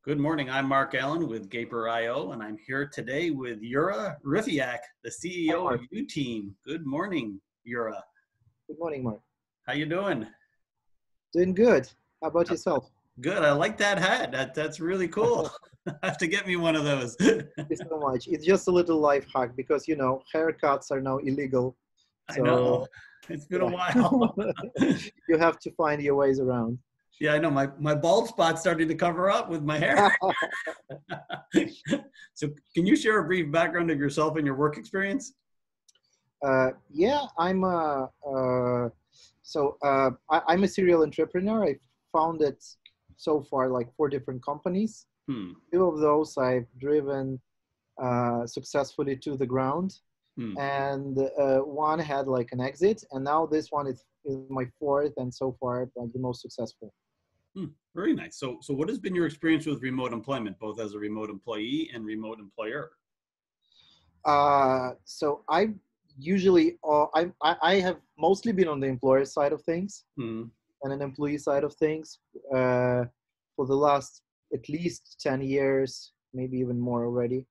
Good morning. I'm Mark Allen with Gaper.io, and I'm here today with Yura Riphyac, the Hi, CEO of Mark. YouTeam. Good morning, Yura. Good morning, Mark. How you doing? Doing good. How about yourself? Good. I like that hat. That's really cool. I have to get me one of those. Thank you so much. It's just a little life hack because, haircuts are now illegal. I know. So, It's been a yeah, while. you have to find your ways around. Yeah, I know. My bald spot's starting to cover up with my hair. So can you share a brief background of yourself and your work experience? Yeah, I'm a serial entrepreneur. I founded so far like 4 different companies. Hmm. Two of those I've driven successfully to the ground. Hmm. And one had like an exit, and now this one is my fourth, and so far like the most successful. Hmm, very nice. So what has been your experience with remote employment, both as a remote employee and remote employer? So I have mostly been on the employer side of things Hmm. and an employee side of things uh, for the last at least 10 years, maybe even more already.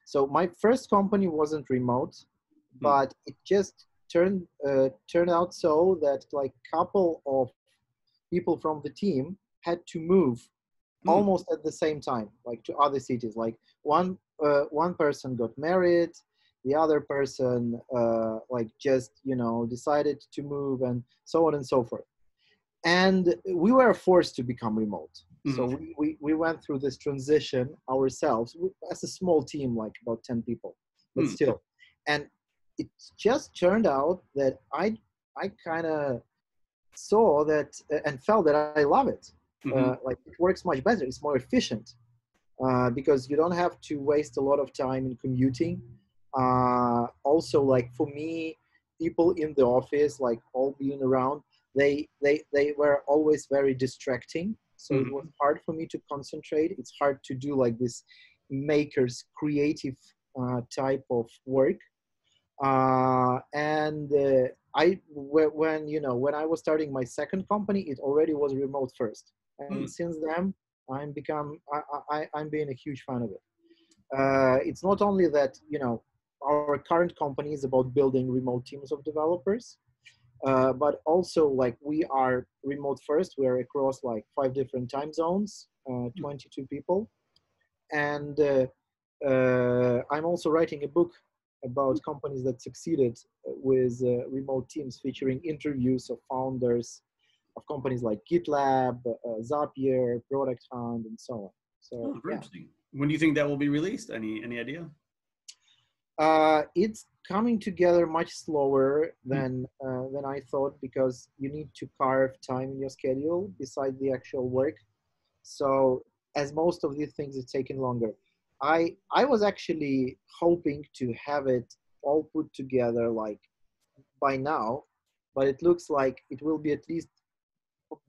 So my first company wasn't remote, Hmm. but it just turned out so that like couple of people from the team had to move Hmm. almost at the same time, like to other cities. Like one person got married, the other person like just decided to move, and so on and so forth. And we were forced to become remote. So Hmm. we went through this transition ourselves as a small team, like about 10 people, but Hmm. still. And it just turned out that I kind of saw that and felt that I love it. Hmm. Like it works much better. It's more efficient because you don't have to waste a lot of time in commuting. Also, like for me, people in the office, like all being around, they were always very distracting. So it was Hmm. hard for me to concentrate. It's hard to do like this maker's creative type of work. And when I was starting my second company, it already was remote first, and Hmm. since then I'm being a huge fan of it. It's not only that our current company is about building remote teams of developers, but also like we are remote first. We are across like 5 different time zones, 22 people, and I'm also writing a book about companies that succeeded with remote teams, featuring interviews of founders of companies like GitLab, Zapier, Product Hunt, and so on. So Oh, very yeah, interesting. When do you think that will be released? Any idea? it's coming together much slower Hmm. than I thought, because you need to carve time in your schedule beside the actual work. So as most of these things, it's taken longer. I was actually hoping to have it all put together like by now, but it looks like it will be at least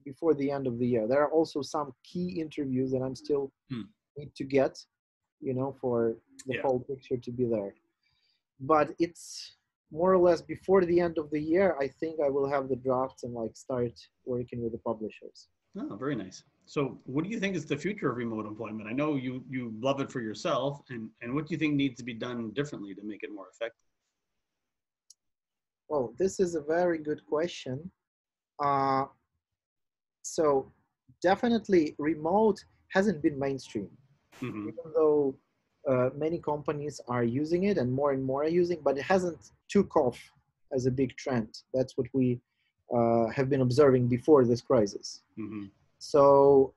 before the end of the year. There are also some key interviews that I'm still Hmm. need to get, for the Yeah. whole picture to be there. But it's more or less before the end of the year. I think I will have the drafts and like start working with the publishers. Oh, very nice. So what do you think is the future of remote employment? I know you love it for yourself, and what do you think needs to be done differently to make it more effective? Well, this is a very good question. Uh, so definitely remote hasn't been mainstream, Hmm. even though many companies are using it and more are using, but it hasn't took off as a big trend. That's what we have been observing before this crisis. Hmm. So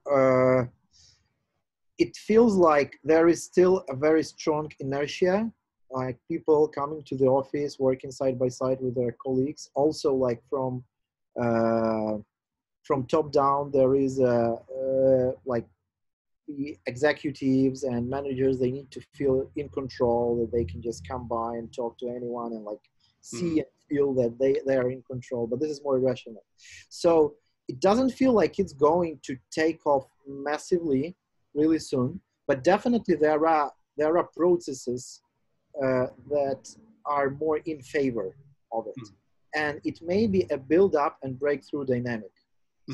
it feels like there is still a very strong inertia, like people coming to the office, working side by side with their colleagues. Also, like uh, from top down, there is like the executives and managers, they need to feel in control, that they can just come by and talk to anyone and like see Hmm. and feel that they are in control. But this is more irrational. So it doesn't feel like it's going to take off massively really soon, but definitely there are processes that are more in favor of it. And it may be a build up and breakthrough dynamic.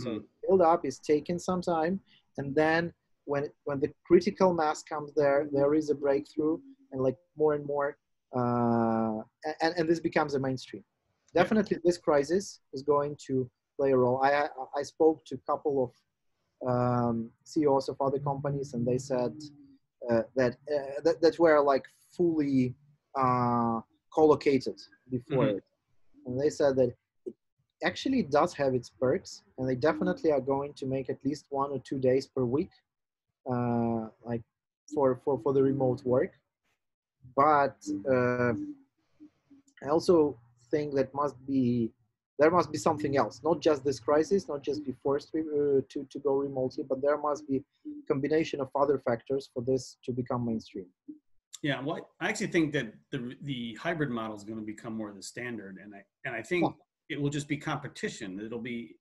So Hmm. build up is taking some time, and then when the critical mass comes there, there is a breakthrough, and like more and more, and this becomes a mainstream. Definitely, this crisis is going to play a role. I spoke to a couple of CEOs of other companies, and they said that were like fully co-located before it, and they said that it actually does have its perks, and they definitely are going to make at least 1 or 2 days per week, like for the remote work. But I also think that there must be something else, not just this crisis, not just be forced to go remotely, but there must be a combination of other factors for this to become mainstream. Yeah, well, I actually think that the hybrid model is going to become more the standard, and I think it will just be competition. It'll be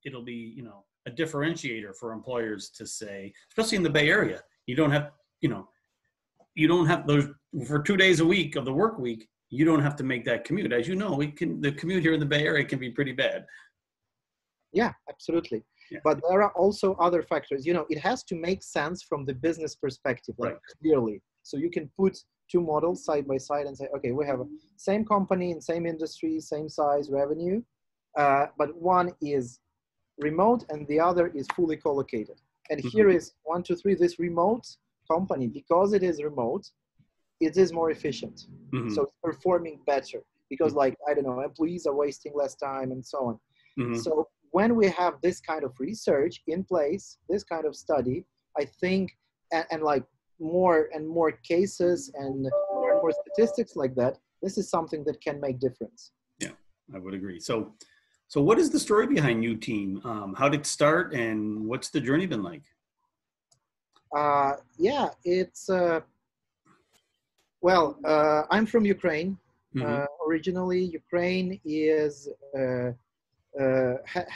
a differentiator for employers to say, especially in the Bay Area, you don't have those for 2 days a week of the work week. You don't have to make that commute. As you know, the commute here in the Bay Area can be pretty bad. Yeah, absolutely. Yeah. But there are also other factors. It has to make sense from the business perspective, like clearly. So you can put two models side by side and say, okay, we have a same company in same industry, same size, revenue, but one is remote and the other is fully co-located. And here is 1, 2, 3, this remote company, because it is remote, it is more efficient. So it's performing better because employees are wasting less time and so on. So when we have this kind of research in place, this kind of study, I think, and like more and more cases and more and more statistics like that, this is something that can make difference. Yeah, I would agree. So what is the story behind YouTeam? How did it start and what's the journey been like? Yeah, it's, I'm from Ukraine. Originally, Ukraine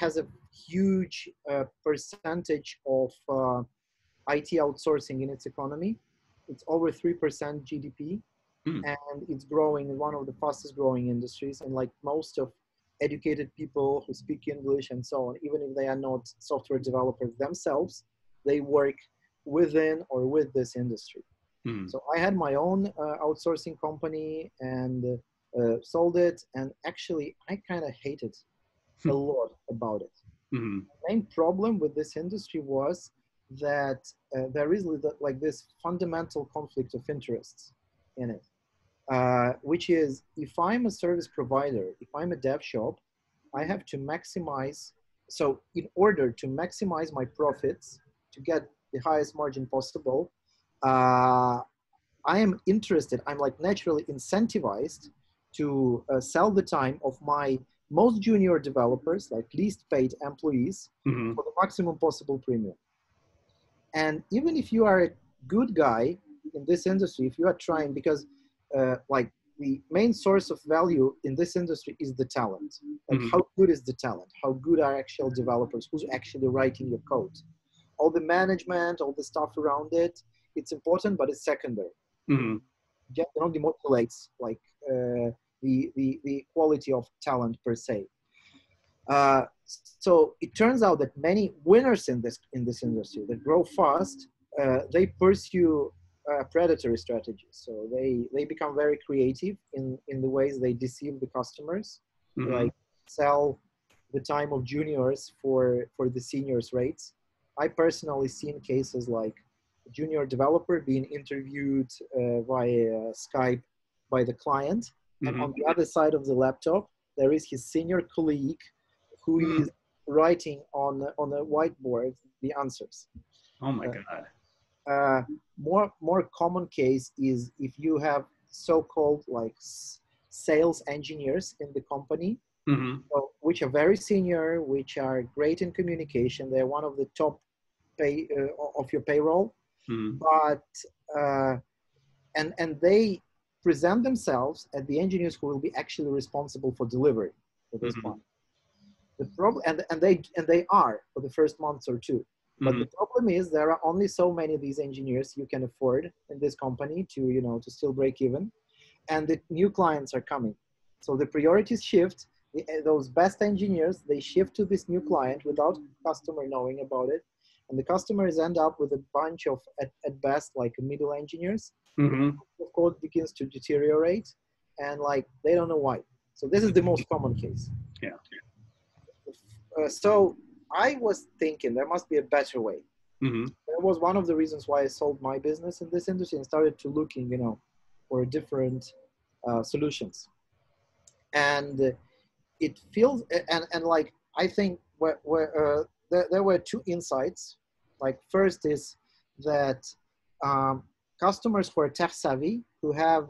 has a huge percentage of IT outsourcing in its economy. It's over 3% GDP, and it's growing, one of the fastest growing industries. And like most of educated people who speak English and so on, even if they are not software developers themselves, they work within or with this industry. So I had my own outsourcing company and sold it. And actually, I kind of hated a lot about it. The main problem with this industry was that there is like this fundamental conflict of interests in it, which is if I'm a service provider, if I'm a dev shop, I have to maximize. So in order to maximize my profits, to get the highest margin possible, I am interested, I'm like naturally incentivized to sell the time of my most junior developers, like least paid employees, for the maximum possible premium. And even if you are a good guy in this industry, if you are trying, because like the main source of value in this industry is the talent. Like how good is the talent? How good are actual developers? Who's actually writing your code? All the management, all the stuff around it, it's important, but it's secondary. It only modulates like the quality of talent per se. So it turns out that many winners in this industry that grow fast, they pursue predatory strategies. So they become very creative in the ways they deceive the customers, like sell the time of juniors for the seniors rates. I personally seen cases like a junior developer being interviewed via Skype by the client, and on the other side of the laptop there is his senior colleague who is writing on a whiteboard the answers. Oh my God. More common case is if you have so-called like sales engineers in the company, so, which are very senior, which are great in communication. They're one of the top of your payroll, but and they present themselves as the engineers who will be actually responsible for delivery for this one. The problem, and they are for the first month or two. But the problem is there are only so many of these engineers you can afford in this company to still break even, and the new clients are coming. So the priorities shift. Those best engineers, they shift to this new client without customer knowing about it, and the customers end up with a bunch of, at best, like middle engineers. Mm-hmm. The code begins to deteriorate, and like they don't know why. So this is the most common case. Yeah. So I was thinking there must be a better way. Mm-hmm. That was one of the reasons why I sold my business in this industry and started to looking, for different solutions. And it feels, and like, I think there were two insights. Like, first is that customers who are tech savvy, who have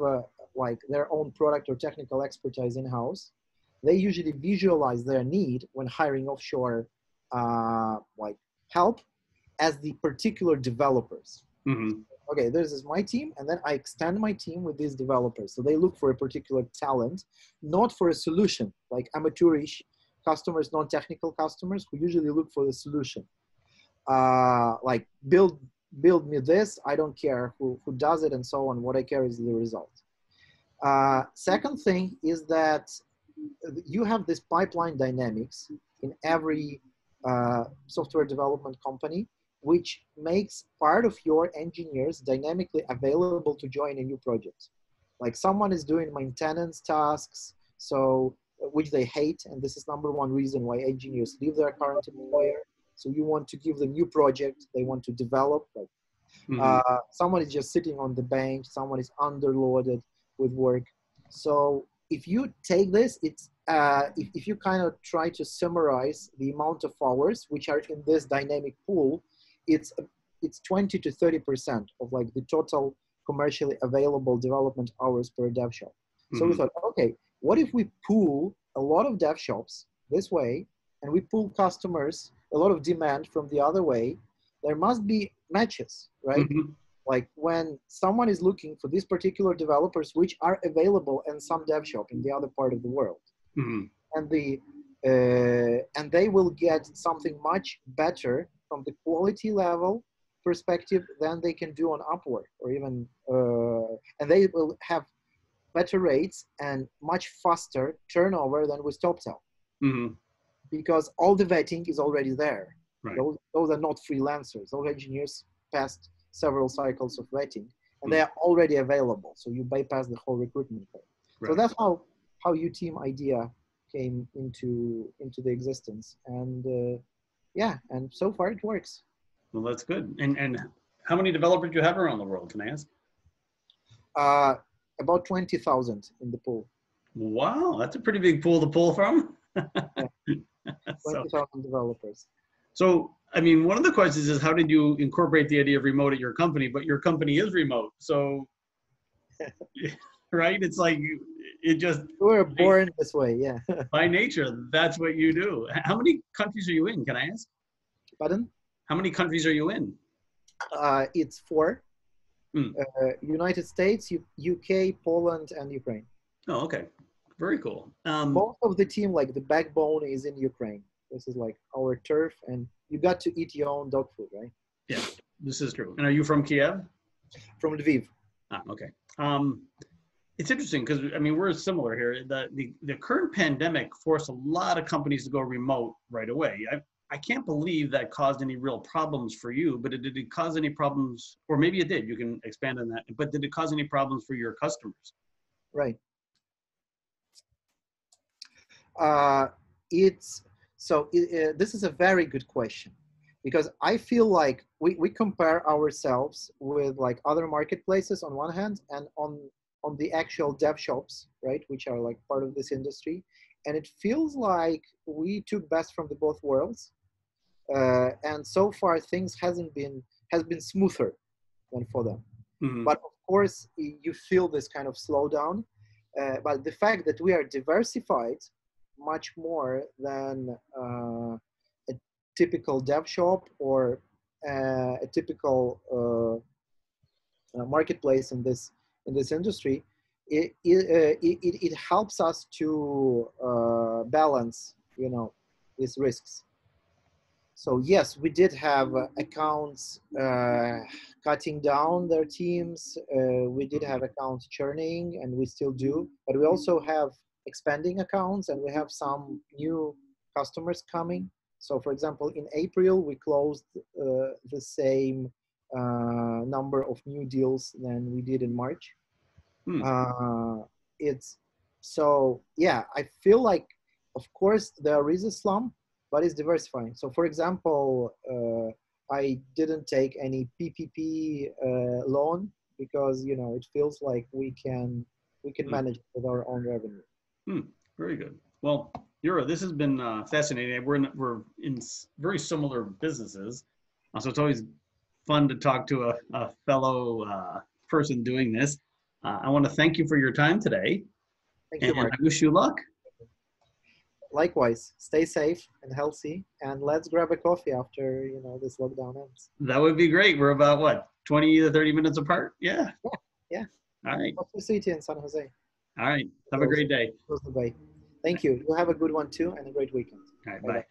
like their own product or technical expertise in-house, they usually visualize their need when hiring offshore like help as the particular developers. Mm-hmm. Okay, this is my team, and then I extend my team with these developers. So they look for a particular talent, not for a solution, like amateurish customers, non-technical customers who usually look for the solution. Like build me this, I don't care who does it and so on. What I care is the result. Second thing is that you have this pipeline dynamics in every software development company, which makes part of your engineers dynamically available to join a new project. Like someone is doing maintenance tasks, so which they hate, and this is number one reason why engineers leave their current employer. So you want to give them new project, they want to develop. Like someone is just sitting on the bench, someone is underloaded with work. So if you take this, it's if you kind of try to summarize the amount of hours which are in this dynamic pool, it's 20 to 30% of like the total commercially available development hours per dev shop. So we thought, okay, what if we pool a lot of dev shops this way, and we pull customers, a lot of demand from the other way? There must be matches, right? Like when someone is looking for these particular developers, which are available in some dev shop in the other part of the world, and they will get something much better from the quality level perspective than they can do on Upwork, or even, and they will have better rates and much faster turnover than with TopTel, because all the vetting is already there. Right. Those are not freelancers. Those engineers passed several cycles of vetting, and they are already available. So you bypass the whole recruitment phase. Right. So that's how YouTeam idea came into the existence, and yeah, and so far it works. Well, that's good. And how many developers do you have around the world? Can I ask? About 20,000 in the pool. Wow, that's a pretty big pool to pull from. Yeah. 20,000 developers. So, I mean, one of the questions is, how did you incorporate the idea of remote at your company? But your company is remote, so right? It's like it just. We were born this way, yeah. By nature, that's what you do. How many countries are you in? Can I ask? Pardon? How many countries are you in? It's 4. United States, UK, Poland, and Ukraine. Oh, okay. Very cool. Most of the team, like the backbone, is in Ukraine. This is like our turf, and you got to eat your own dog food, right? Yeah, this is true. And are you from Kiev? From Lviv. Ah, okay. It's interesting because, I mean, we're similar here. The current pandemic forced a lot of companies to go remote right away. I can't believe that caused any real problems for you, but did it cause any problems, or maybe it did, you can expand on that, but did it cause any problems for your customers? Right. This is a very good question, because I feel like we compare ourselves with like other marketplaces on one hand, and on the actual dev shops, right, which are like part of this industry. And it feels like we took best from the both worlds. And so far things has been smoother than for them. But of course you feel this kind of slowdown. But the fact that we are diversified much more than a typical dev shop or a typical marketplace in this industry, it helps us to balance, these risks. So yes, we did have accounts cutting down their teams. We did have accounts churning, and we still do. But we also have expanding accounts, and we have some new customers coming. So for example, in April, we closed the same number of new deals than we did in March. Hmm. It's so, yeah, I feel like, of course, there is a slump, but it's diversifying. So for example, I didn't take any PPP loan because, you know, it feels like we can manage it with our own revenue. Very good. Well, Yura, this has been fascinating. We're in very similar businesses, so it's always fun to talk to a fellow person doing this. I want to thank you for your time today, Thank you, Mark. I wish you luck. Likewise, stay safe and healthy, and let's grab a coffee after, you know, this lockdown ends. That would be great. We're about what, 20 to 30 minutes apart? Yeah. Yeah. All right. Hope to see you in San Jose. All right. Have a great day. Thank you. You have a good one too, and a great weekend. All right. Bye.